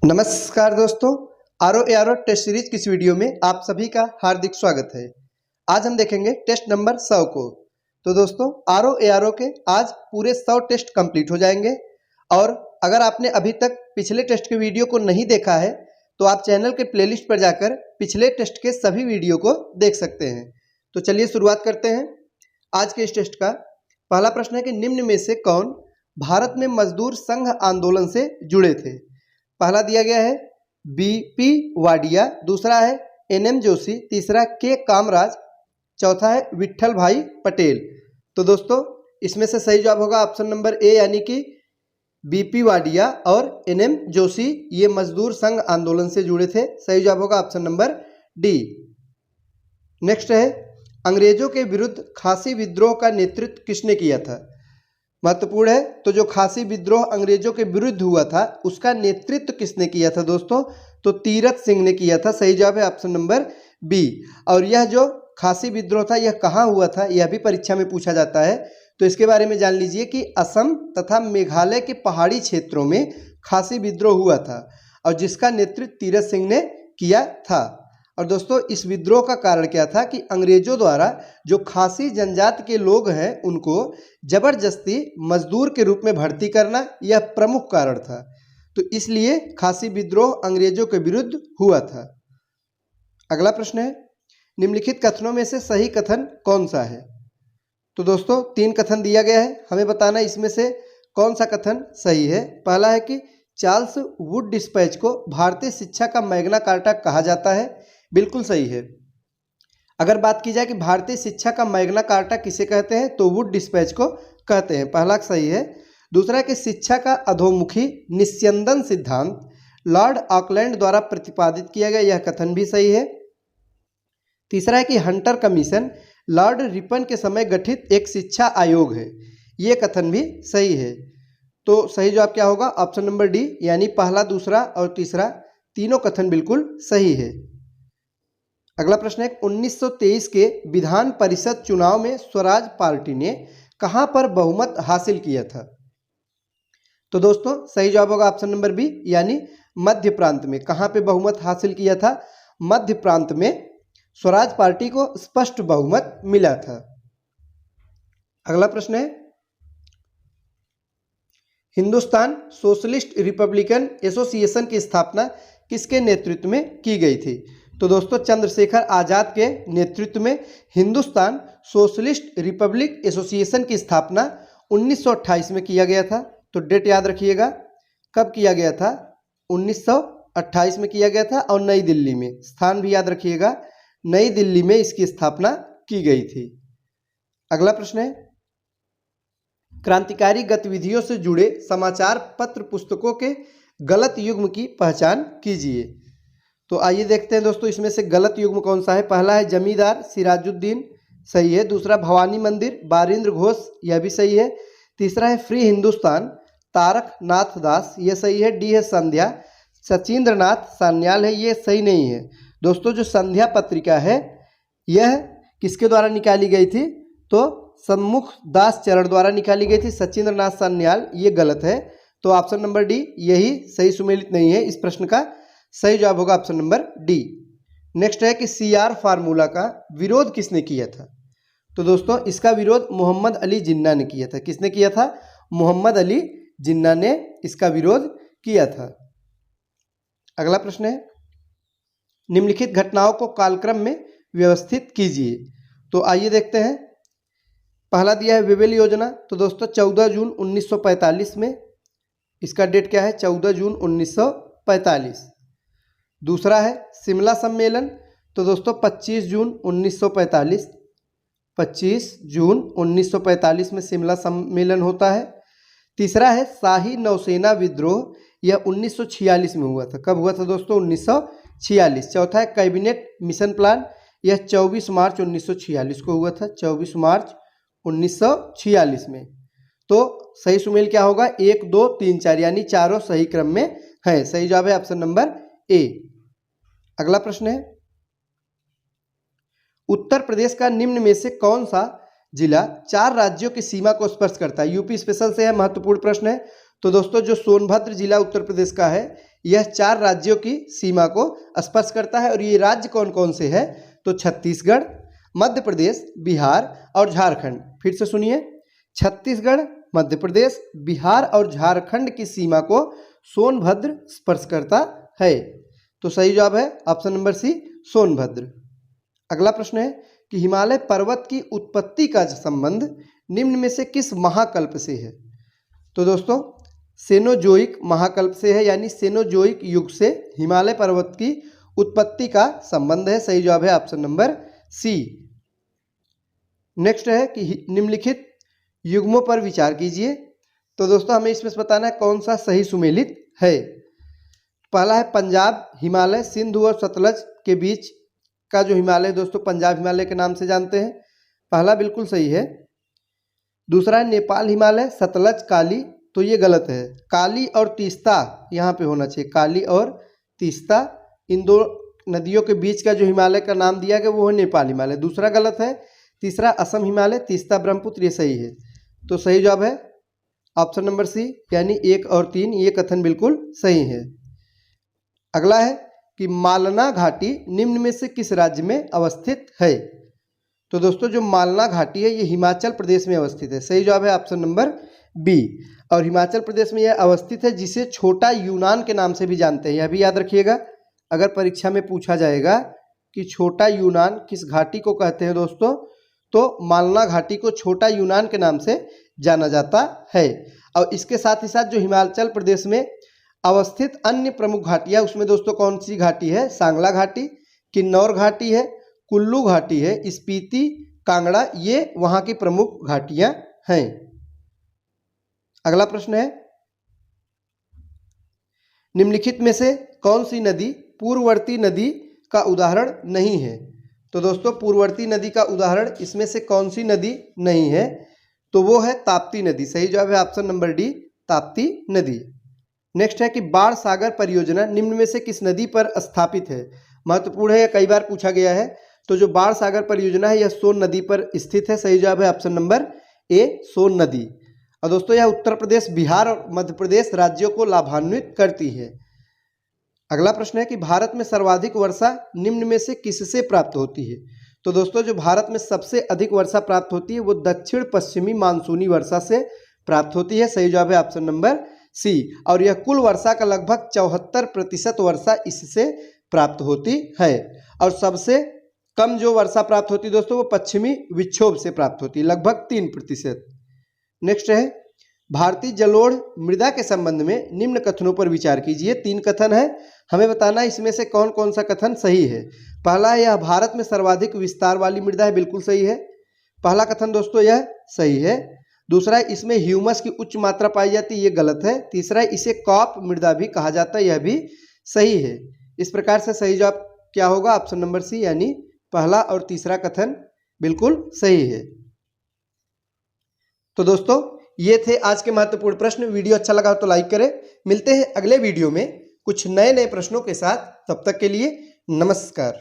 नमस्कार दोस्तों, R O A R O test series की इस वीडियो में आप सभी का हार्दिक स्वागत है। आज हम देखेंगे टेस्ट नंबर 100 को। तो दोस्तों आर ओ ए आर ओ के आज पूरे 100 टेस्ट कंप्लीट हो जाएंगे और अगर आपने अभी तक पिछले टेस्ट के वीडियो को नहीं देखा है तो आप चैनल के प्लेलिस्ट पर जाकर पिछले टेस्ट के सभी वीडियो को देख सकते हैं। तो चलिए शुरुआत करते हैं आज के इस टेस्ट का। पहला प्रश्न है कि निम्न में से कौन भारत में मजदूर संघ आंदोलन से जुड़े थे। पहला दिया गया है बीपी वाडिया, दूसरा है एनएम जोशी, तीसरा के कामराज, चौथा है विट्ठल भाई पटेल। तो दोस्तों इसमें से सही जवाब होगा ऑप्शन नंबर ए, यानी कि बीपी वाडिया और एनएम जोशी ये मजदूर संघ आंदोलन से जुड़े थे। सही जवाब होगा ऑप्शन नंबर डी। नेक्स्ट है अंग्रेजों के विरुद्ध खासी विद्रोह का नेतृत्व किसने किया था। महत्वपूर्ण है। तो जो खासी विद्रोह अंग्रेजों के विरुद्ध हुआ था उसका नेतृत्व किसने किया था दोस्तों, तो तीरथ सिंह ने किया था। सही जवाब है ऑप्शन नंबर बी। और यह जो खासी विद्रोह था यह कहाँ हुआ था, यह भी परीक्षा में पूछा जाता है। तो इसके बारे में जान लीजिए कि असम तथा मेघालय के पहाड़ी क्षेत्रों में खासी विद्रोह हुआ था और जिसका नेतृत्व तीरथ सिंह ने किया था। और दोस्तों इस विद्रोह का कारण क्या था कि अंग्रेजों द्वारा जो खासी जनजाति के लोग हैं उनको जबरदस्ती मजदूर के रूप में भर्ती करना यह प्रमुख कारण था। तो इसलिए खासी विद्रोह अंग्रेजों के विरुद्ध हुआ था। अगला प्रश्न है निम्नलिखित कथनों में से सही कथन कौन सा है। तो दोस्तों 3 कथन दिया गया है, हमें बताना इसमें से कौन सा कथन सही है। पहला है कि चार्ल्स वुड डिस्पैच को भारतीय शिक्षा का मैग्ना कार्टा कहा जाता है। बिल्कुल सही है। अगर बात की जाए कि भारतीय शिक्षा का मैग्ना कार्टा किसे कहते हैं तो वुड डिस्पैच को कहते हैं, पहला सही है। दूसरा कि शिक्षा का अधोमुखी निस्यंदन सिद्धांत लॉर्ड ऑकलैंड द्वारा प्रतिपादित किया गया, यह कथन भी सही है। तीसरा है कि हंटर कमीशन लॉर्ड रिपन के समय गठित एक शिक्षा आयोग है, यह कथन भी सही है। तो सही जवाब क्या होगा, ऑप्शन नंबर डी, यानी पहला, दूसरा और तीसरा तीनों कथन बिल्कुल सही है। अगला प्रश्न है 1923 के विधान परिषद चुनाव में स्वराज पार्टी ने कहां पर बहुमत हासिल किया था। तो दोस्तों सही जवाब होगा ऑप्शन नंबर बी, यानी मध्य प्रांत में। कहां पे बहुमत हासिल किया था, मध्य प्रांत में स्वराज पार्टी को स्पष्ट बहुमत मिला था। अगला प्रश्न है हिंदुस्तान सोशलिस्ट रिपब्लिकन एसोसिएशन की स्थापना किसके नेतृत्व में की गई थी। तो दोस्तों चंद्रशेखर आजाद के नेतृत्व में हिंदुस्तान सोशलिस्ट रिपब्लिक एसोसिएशन की स्थापना 1928 में किया गया था। तो डेट याद रखिएगा, कब किया गया था, 1928 में किया गया था। और नई दिल्ली में, स्थान भी याद रखिएगा, नई दिल्ली में इसकी स्थापना की गई थी। अगला प्रश्न है क्रांतिकारी गतिविधियों से जुड़े समाचार पत्र पुस्तकों के गलत युग्म की पहचान कीजिए। तो आइए देखते हैं दोस्तों इसमें से गलत युग्म कौन सा है। पहला है जमींदार सिराजुद्दीन, सही है। दूसरा भवानी मंदिर बारिंद्र घोष, यह भी सही है। तीसरा है फ्री हिंदुस्तान तारक नाथ दास, यह सही है। डी है संध्या सचिंद्र नाथ सान्याल है, ये सही नहीं है। दोस्तों जो संध्या पत्रिका है यह किसके द्वारा निकाली गई थी, तो सम्मुख दास चरण द्वारा निकाली गई थी। सचिंद्र नाथ सान्याल ये गलत है। तो ऑप्शन नंबर डी यही सही सुमेलित नहीं है। इस प्रश्न का सही जवाब होगा ऑप्शन नंबर डी। नेक्स्ट है कि सीआर फार्मूला का विरोध किसने किया था। तो दोस्तों इसका विरोध मोहम्मद अली जिन्ना ने किया था। किसने किया था, मोहम्मद अली जिन्ना ने इसका विरोध किया था। अगला प्रश्न है निम्नलिखित घटनाओं को कालक्रम में व्यवस्थित कीजिए। तो आइए देखते हैं। पहला दिया है वेवेल योजना। तो दोस्तों 14 जून 1945 में, इसका डेट क्या है, 14 जून 1945। दूसरा है शिमला सम्मेलन। तो दोस्तों 25 जून 1945, 25 जून 1945 में शिमला सम्मेलन होता है। तीसरा है शाही नौसेना विद्रोह, यह 1946 में हुआ था। कब हुआ था दोस्तों, 1946। चौथा है कैबिनेट मिशन प्लान, यह 24 मार्च 1946 को हुआ था, 24 मार्च 1946 में। तो सही सुमेल क्या होगा, 1 2 3 4, यानी चारों सही क्रम में है। सही जवाब है ऑप्शन नंबर ए। अगला प्रश्न है उत्तर प्रदेश का निम्न में से कौन सा जिला 4 राज्यों की सीमा को स्पर्श करता है। यूपी स्पेशल से है, महत्वपूर्ण प्रश्न है। तो दोस्तों जो सोनभद्र जिला उत्तर प्रदेश का है यह 4 राज्यों की सीमा को स्पर्श करता है और ये राज्य कौन कौन से हैं? तो छत्तीसगढ़, मध्य प्रदेश, बिहार और झारखंड। फिर से सुनिए, छत्तीसगढ़, मध्य प्रदेश, बिहार और झारखंड की सीमा को सोनभद्र स्पर्श करता है। तो सही जवाब है ऑप्शन नंबर सी, सोनभद्र। अगला प्रश्न है कि हिमालय पर्वत की उत्पत्ति का संबंध निम्न में से किस महाकल्प से है? तो दोस्तों सेनोजोइक महाकल्प से है, यानी सेनोजोइक युग से हिमालय पर्वत की उत्पत्ति का संबंध है। सही जवाब है ऑप्शन नंबर सी। नेक्स्ट है कि निम्नलिखित युग्मों पर विचार कीजिए। तो दोस्तों हमें इसमें से बताना है कौन सा सही सुमेलित है। पहला है पंजाब हिमालय, सिंधु और सतलज के बीच का जो हिमालय दोस्तों पंजाब हिमालय के नाम से जानते हैं, पहला बिल्कुल सही है। दूसरा है नेपाल हिमालय, सतलज, काली, तो ये गलत है। काली और तीस्ता यहाँ पे होना चाहिए, काली और तीस्ता, इन दो नदियों के बीच का जो हिमालय का नाम दिया गया वो है नेपाल हिमालय, दूसरा गलत है। तीसरा असम हिमालय, तीस्ता ब्रह्मपुत्र, ये सही है। तो सही जवाब है ऑप्शन नंबर सी, यानी 1 और 3, ये कथन बिल्कुल सही है। अगला है कि मालना घाटी निम्न में से किस राज्य में अवस्थित है? तो दोस्तों जो मालना घाटी है ये हिमाचल प्रदेश में अवस्थित है। सही जवाब है ऑप्शन नंबर बी। और हिमाचल प्रदेश में यह अवस्थित है, जिसे छोटा यूनान के नाम से भी जानते हैं। यह भी याद रखिएगा, अगर परीक्षा में पूछा जाएगा कि छोटा यूनान किस घाटी को कहते हैं दोस्तों, तो मालना घाटी को छोटा यूनान के नाम से जाना जाता है। और इसके साथ ही साथ जो हिमाचल प्रदेश में अवस्थित अन्य प्रमुख घाटियाँ, उसमें दोस्तों कौन सी घाटी है? सांगला घाटी, किन्नौर घाटी है, कुल्लू घाटी है, स्पीति, कांगड़ा, ये वहाँ की प्रमुख घाटियाँ हैं। अगला प्रश्न है निम्नलिखित में से कौन सी नदी पूर्ववर्ती नदी का उदाहरण नहीं है? तो दोस्तों पूर्ववर्ती नदी का उदाहरण इसमें से कौन सी नदी नहीं है? तो वो है ताप्ती नदी। सही जवाब है ऑप्शन नंबर डी, ताप्ती नदी। नेक्स्ट है कि बाण सागर परियोजना निम्न में से किस नदी पर स्थापित है? महत्वपूर्ण है, यह कई बार पूछा गया है। तो जो बाण सागर परियोजना है यह सोन नदी पर स्थित है। सही जवाब है ऑप्शन नंबर ए, सोन नदी। और दोस्तों यह उत्तर प्रदेश, बिहार और मध्य प्रदेश राज्यों को लाभान्वित करती है। अगला प्रश्न है कि भारत में सर्वाधिक वर्षा निम्न में से किससे प्राप्त होती है? तो दोस्तों जो भारत में सबसे अधिक वर्षा प्राप्त होती है वो दक्षिण पश्चिमी मानसूनी वर्षा से प्राप्त होती है। सही जवाब है ऑप्शन नंबर सी। और यह कुल वर्षा का लगभग 74% वर्षा इससे प्राप्त होती है। और सबसे कम जो वर्षा प्राप्त होती है दोस्तों वो पश्चिमी विक्षोभ से प्राप्त होती है, लगभग 3%। नेक्स्ट है भारतीय जलोढ़ मृदा के संबंध में निम्न कथनों पर विचार कीजिए। 3 कथन है, हमें बताना है इसमें से कौन कौन सा कथन सही है। पहला है यह भारत में सर्वाधिक विस्तार वाली मृदा है, बिल्कुल सही है, पहला कथन दोस्तों यह सही है। दूसरा है इसमें ह्यूमस की उच्च मात्रा पाई जाती है, ये गलत है। तीसरा है इसे कॉप मृदा भी कहा जाता है, यह भी सही है। इस प्रकार से सही जवाब क्या होगा? ऑप्शन नंबर सी, यानी पहला और तीसरा कथन बिल्कुल सही है। तो दोस्तों ये थे आज के महत्वपूर्ण प्रश्न। वीडियो अच्छा लगा तो लाइक करें। मिलते हैं अगले वीडियो में कुछ नए नए प्रश्नों के साथ। तब तक के लिए नमस्कार।